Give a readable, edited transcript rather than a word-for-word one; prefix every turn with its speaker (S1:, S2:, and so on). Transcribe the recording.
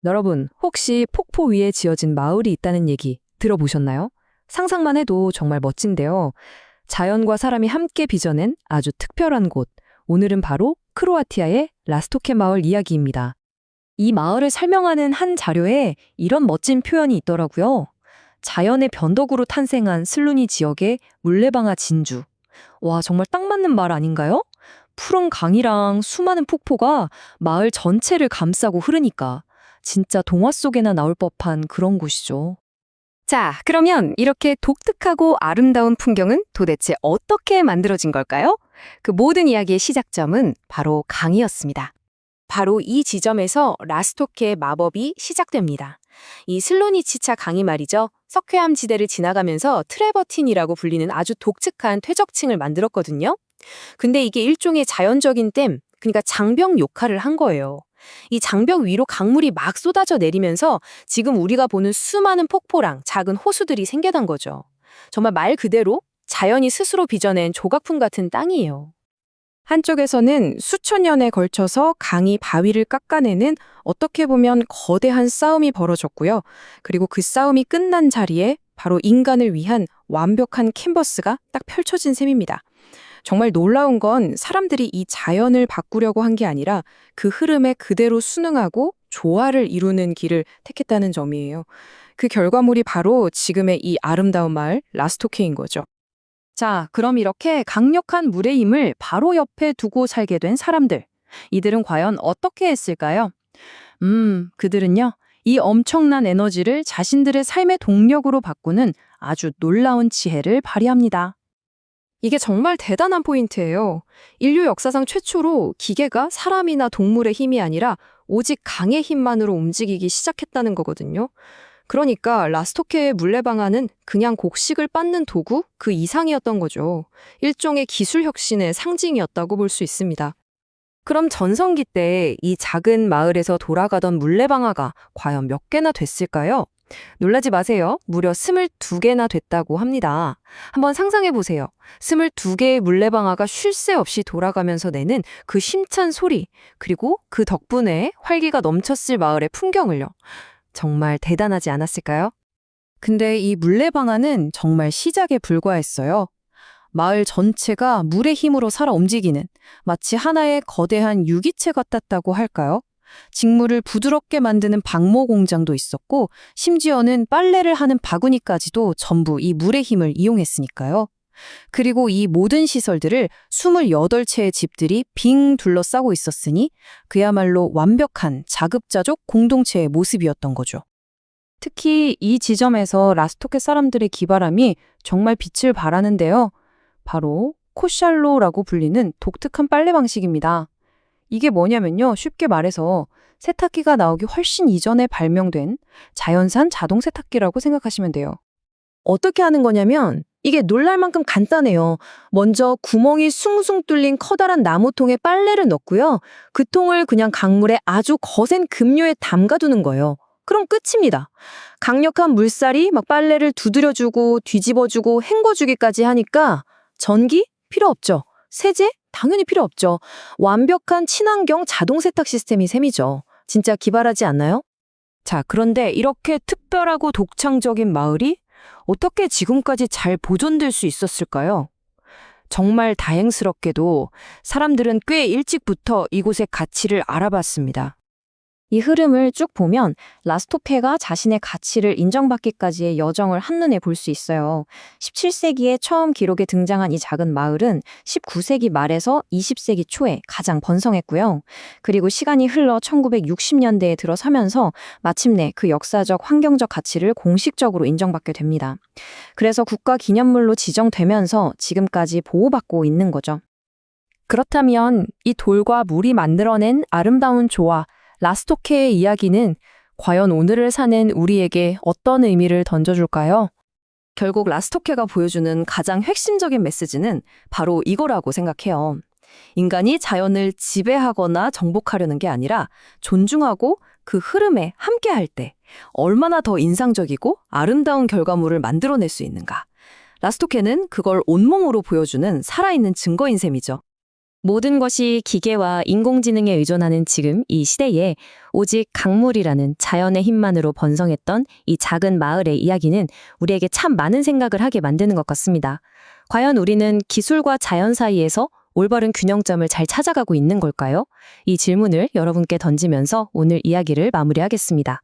S1: 여러분, 혹시 폭포 위에 지어진 마을이 있다는 얘기 들어보셨나요? 상상만 해도 정말 멋진데요. 자연과 사람이 함께 빚어낸 아주 특별한 곳. 오늘은 바로 크로아티아의 라스토케 마을 이야기입니다. 이 마을을 설명하는 한 자료에 이런 멋진 표현이 있더라고요. 자연의 변덕으로 탄생한 슬루니 지역의 물레방아 진주. 와, 정말 딱 맞는 말 아닌가요? 푸른 강이랑 수많은 폭포가 마을 전체를 감싸고 흐르니까 진짜 동화 속에나 나올 법한 그런 곳이죠.
S2: 자, 그러면 이렇게 독특하고 아름다운 풍경은 도대체 어떻게 만들어진 걸까요? 그 모든 이야기의 시작점은 바로 강이었습니다. 바로 이 지점에서 라스토케의 마법이 시작됩니다. 이 슬로니치차 강이 말이죠. 석회암 지대를 지나가면서 트레버틴이라고 불리는 아주 독특한 퇴적층을 만들었거든요. 근데 이게 일종의 자연적인 댐, 그러니까 장벽 역할을 한 거예요. 이 장벽 위로 강물이 막 쏟아져 내리면서 지금 우리가 보는 수많은 폭포랑 작은 호수들이 생겨난 거죠. 정말 말 그대로 자연이 스스로 빚어낸 조각품 같은 땅이에요. 한쪽에서는 수천 년에 걸쳐서 강이 바위를 깎아내는 어떻게 보면 거대한 싸움이 벌어졌고요. 그리고 그 싸움이 끝난 자리에 바로 인간을 위한 완벽한 캔버스가 딱 펼쳐진 셈입니다. 정말 놀라운 건 사람들이 이 자연을 바꾸려고 한 게 아니라 그 흐름에 그대로 순응하고 조화를 이루는 길을 택했다는 점이에요. 그 결과물이 바로 지금의 이 아름다운 마을 라스토케인 거죠.
S1: 자, 그럼 이렇게 강력한 물의 힘을 바로 옆에 두고 살게 된 사람들. 이들은 과연 어떻게 했을까요? 그들은요, 이 엄청난 에너지를 자신들의 삶의 동력으로 바꾸는 아주 놀라운 지혜를 발휘합니다.
S2: 이게 정말 대단한 포인트예요. 인류 역사상 최초로 기계가 사람이나 동물의 힘이 아니라 오직 강의 힘만으로 움직이기 시작했다는 거거든요. 그러니까 라스토케의 물레방아는 그냥 곡식을 빻는 도구 그 이상이었던 거죠. 일종의 기술 혁신의 상징이었다고 볼 수 있습니다. 그럼 전성기 때 이 작은 마을에서 돌아가던 물레방아가 과연 몇 개나 됐을까요? 놀라지 마세요. 무려 22개나 됐다고 합니다. 한번 상상해 보세요. 22개의 물레방아가 쉴 새 없이 돌아가면서 내는 그 힘찬 소리, 그리고 그 덕분에 활기가 넘쳤을 마을의 풍경을요. 정말 대단하지 않았을까요?
S1: 근데 이 물레방아는 정말 시작에 불과했어요. 마을 전체가 물의 힘으로 살아 움직이는 마치 하나의 거대한 유기체 같았다고 할까요? 직물을 부드럽게 만드는 방모 공장도 있었고 심지어는 빨래를 하는 바구니까지도 전부 이 물의 힘을 이용했으니까요. 그리고 이 모든 시설들을 28채의 집들이 빙 둘러싸고 있었으니 그야말로 완벽한 자급자족 공동체의 모습이었던 거죠. 특히 이 지점에서 라스토케 사람들의 기발함이 정말 빛을 발하는데요. 바로 코샬로라고 불리는 독특한 빨래 방식입니다. 이게 뭐냐면요. 쉽게 말해서 세탁기가 나오기 훨씬 이전에 발명된 자연산 자동 세탁기라고 생각하시면 돼요.
S2: 어떻게 하는 거냐면 이게 놀랄 만큼 간단해요. 먼저 구멍이 숭숭 뚫린 커다란 나무통에 빨래를 넣고요. 그 통을 그냥 강물에 아주 거센 급류에 담가두는 거예요. 그럼 끝입니다. 강력한 물살이 막 빨래를 두드려주고 뒤집어주고 헹궈주기까지 하니까 전기? 필요 없죠. 세제? 당연히 필요 없죠. 완벽한 친환경 자동 세탁 시스템이 셈이죠. 진짜 기발하지 않나요?
S1: 자, 그런데 이렇게 특별하고 독창적인 마을이 어떻게 지금까지 잘 보존될 수 있었을까요? 정말 다행스럽게도 사람들은 꽤 일찍부터 이곳의 가치를 알아봤습니다.
S2: 이 흐름을 쭉 보면 라스토페가 자신의 가치를 인정받기까지의 여정을 한눈에 볼 수 있어요. 17세기에 처음 기록에 등장한 이 작은 마을은 19세기 말에서 20세기 초에 가장 번성했고요. 그리고 시간이 흘러 1960년대에 들어서면서 마침내 그 역사적 환경적 가치를 공식적으로 인정받게 됩니다. 그래서 국가기념물로 지정되면서 지금까지 보호받고 있는 거죠.
S1: 그렇다면 이 돌과 물이 만들어낸 아름다운 조화, 라스토케의 이야기는 과연 오늘을 사는 우리에게 어떤 의미를 던져줄까요? 결국 라스토케가 보여주는 가장 핵심적인 메시지는 바로 이거라고 생각해요. 인간이 자연을 지배하거나 정복하려는 게 아니라 존중하고 그 흐름에 함께할 때 얼마나 더 인상적이고 아름다운 결과물을 만들어낼 수 있는가. 라스토케는 그걸 온몸으로 보여주는 살아있는 증거인 셈이죠.
S2: 모든 것이 기계와 인공지능에 의존하는 지금 이 시대에 오직 강물이라는 자연의 힘만으로 번성했던 이 작은 마을의 이야기는 우리에게 참 많은 생각을 하게 만드는 것 같습니다. 과연 우리는 기술과 자연 사이에서 올바른 균형점을 잘 찾아가고 있는 걸까요? 이 질문을 여러분께 던지면서 오늘 이야기를 마무리하겠습니다.